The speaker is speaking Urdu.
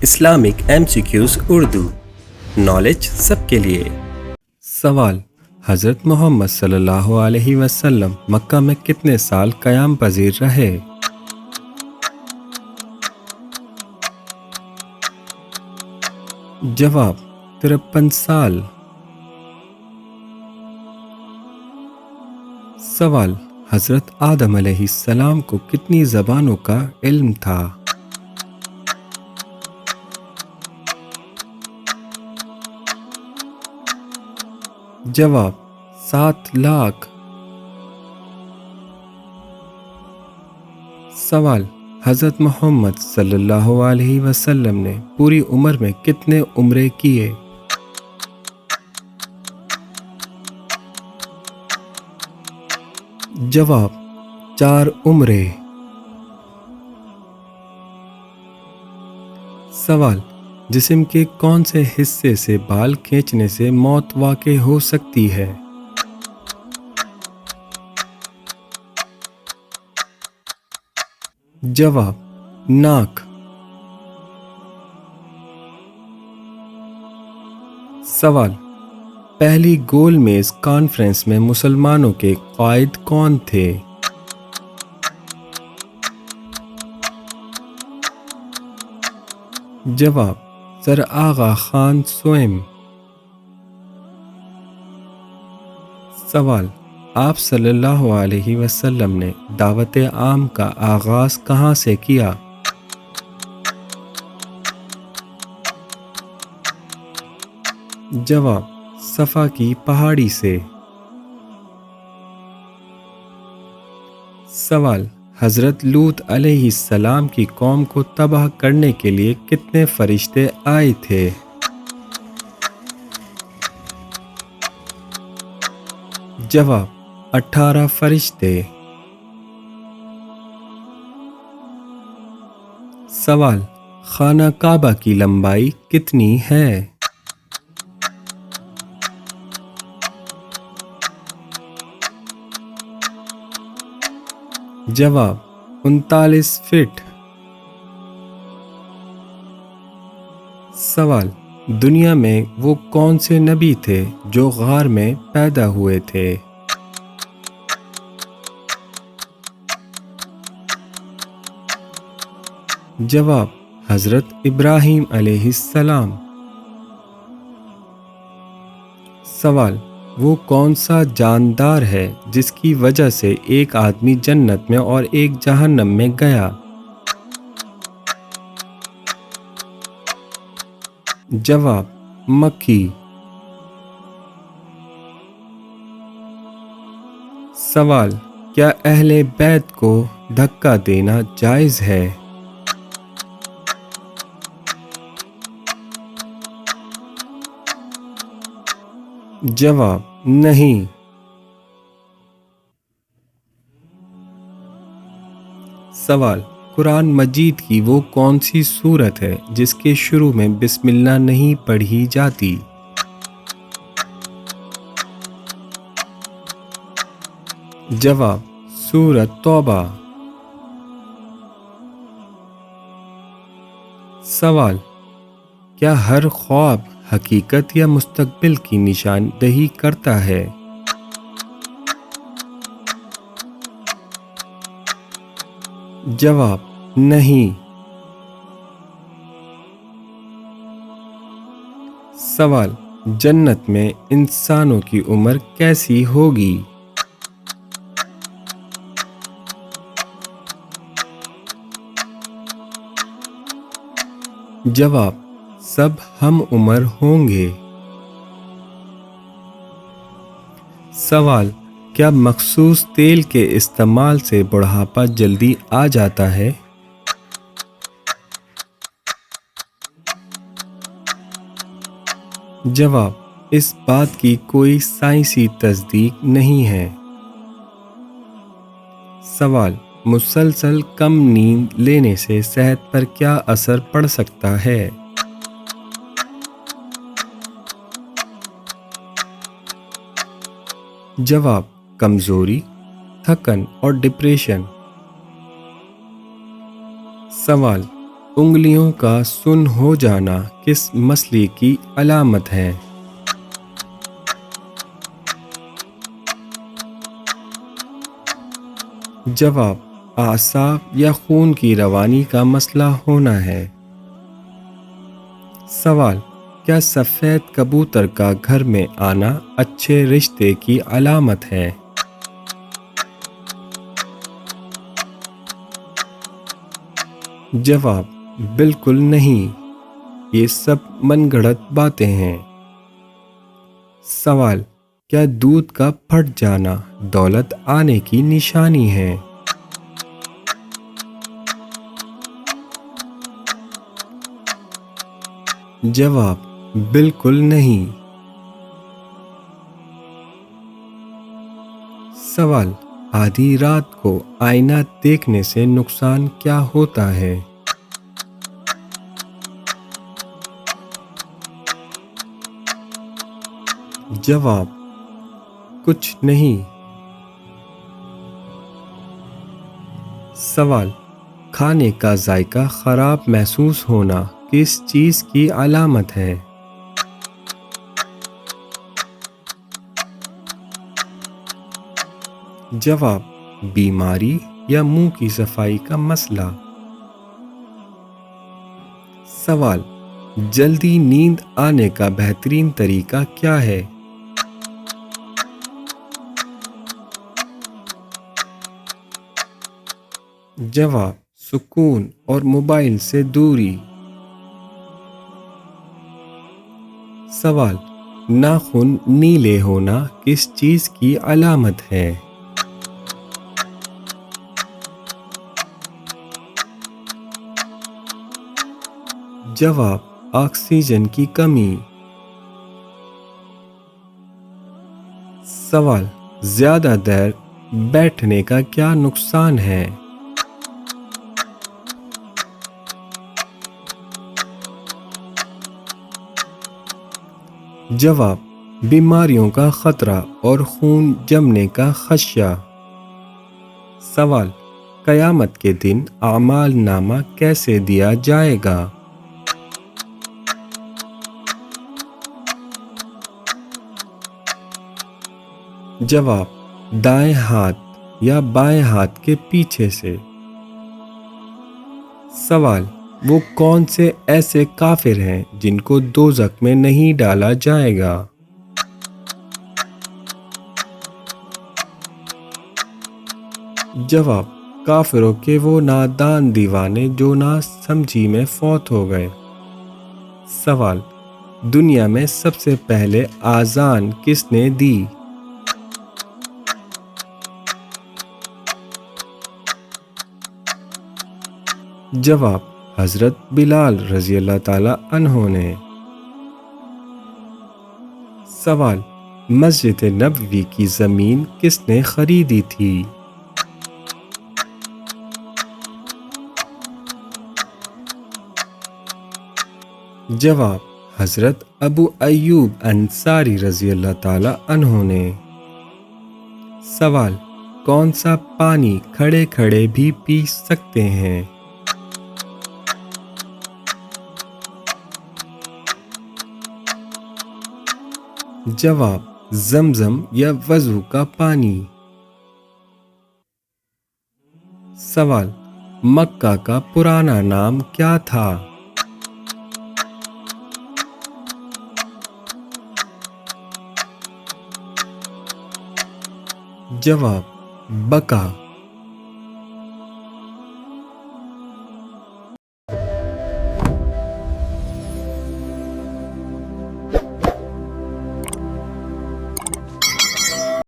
اسلامک MCQs اردو نالج سب کے لیے۔ سوال: حضرت محمد صلی اللہ علیہ وسلم مکہ میں کتنے سال قیام پذیر رہے؟ جواب: 53 سال۔ سوال: حضرت آدم علیہ السلام کو کتنی زبانوں کا علم تھا؟ جواب: 7 لاکھ۔ سوال: حضرت محمد صلی اللہ علیہ وسلم نے پوری عمر میں کتنے عمرے کیے؟ جواب: 4 عمرے۔ سوال: جسم کے کون سے حصے سے بال کھینچنے سے موت واقع ہو سکتی ہے؟ جواب: ناک۔ سوال: پہلی گول میز کانفرنس میں مسلمانوں کے قائد کون تھے؟ جواب: سر آغا خان سوئم۔ سوال: آپ صلی اللہ علیہ وسلم نے دعوت عام کا آغاز کہاں سے کیا؟ جواب: صفا کی پہاڑی سے۔ سوال: حضرت لوط علیہ السلام کی قوم کو تباہ کرنے کے لیے کتنے فرشتے آئے تھے؟ جواب: 18 فرشتے۔ سوال: خانہ کعبہ کی لمبائی کتنی ہے؟ جواب: 39 فٹ۔ سوال: دنیا میں وہ کون سے نبی تھے جو غار میں پیدا ہوئے تھے؟ جواب: حضرت ابراہیم علیہ السلام۔ سوال: وہ کون سا جاندار ہے جس کی وجہ سے ایک آدمی جنت میں اور ایک جہنم میں گیا؟ جواب: مکھی۔ سوال: کیا اہل بیت کو دھکا دینا جائز ہے؟ جواب: نہیں۔ سوال: قرآن مجید کی وہ کون سی سورت ہے جس کے شروع میں بسم اللہ نہیں پڑھی جاتی؟ جواب: سورۃ توبہ۔ سوال: کیا ہر خواب حقیقت یا مستقبل کی نشاندہی کرتا ہے؟ جواب: نہیں۔ سوال: جنت میں انسانوں کی عمر کیسی ہوگی؟ جواب: سب ہم عمر ہوں گے۔ سوال: کیا مخصوص تیل کے استعمال سے بڑھاپا جلدی آ جاتا ہے؟ جواب: اس بات کی کوئی سائنسی تصدیق نہیں ہے۔ سوال: مسلسل کم نیند لینے سے صحت پر کیا اثر پڑ سکتا ہے؟ جواب: کمزوری، تھکن اور ڈپریشن۔ سوال: انگلیوں کا سن ہو جانا کس مسئلے کی علامت ہے؟ جواب: اعصاب یا خون کی روانی کا مسئلہ ہونا ہے۔ سوال: کیا سفید کبوتر کا گھر میں آنا اچھے رشتے کی علامت ہے؟ جواب: بالکل نہیں، یہ سب من گھڑت باتیں ہیں۔ سوال: کیا دودھ کا پھٹ جانا دولت آنے کی نشانی ہے؟ جواب: بالکل نہیں۔ سوال: آدھی رات کو آئینہ دیکھنے سے نقصان کیا ہوتا ہے؟ جواب: کچھ نہیں۔ سوال: کھانے کا ذائقہ خراب محسوس ہونا کس چیز کی علامت ہے؟ جواب: بیماری یا منہ کی صفائی کا مسئلہ۔ سوال: جلدی نیند آنے کا بہترین طریقہ کیا ہے؟ جواب: سکون اور موبائل سے دوری۔ سوال: ناخن نیلے ہونا کس چیز کی علامت ہے؟ جواب: آکسیجن کی کمی۔ سوال: زیادہ دیر بیٹھنے کا کیا نقصان ہے؟ جواب: بیماریوں کا خطرہ اور خون جمنے کا خدشہ۔ سوال: قیامت کے دن اعمال نامہ کیسے دیا جائے گا؟ جواب: دائیں ہاتھ یا بائیں ہاتھ کے پیچھے سے۔ سوال: وہ کون سے ایسے کافر ہیں جن کو دوزخ میں نہیں ڈالا جائے گا؟ جواب: کافروں کے وہ نادان دیوانے جو نہ سمجھی میں فوت ہو گئے۔ سوال: دنیا میں سب سے پہلے اذان کس نے دی؟ جواب: حضرت بلال رضی اللہ تعالی عنہ نے۔ سوال: مسجد نبوی کی زمین کس نے خریدی تھی؟ جواب: حضرت ابو ایوب انصاری رضی اللہ تعالی عنہ نے۔ سوال: کون سا پانی کھڑے کھڑے بھی پی سکتے ہیں؟ جواب: زمزم یا وضو کا پانی۔ سوال: مکہ کا پرانا نام کیا تھا؟ جواب: بکا۔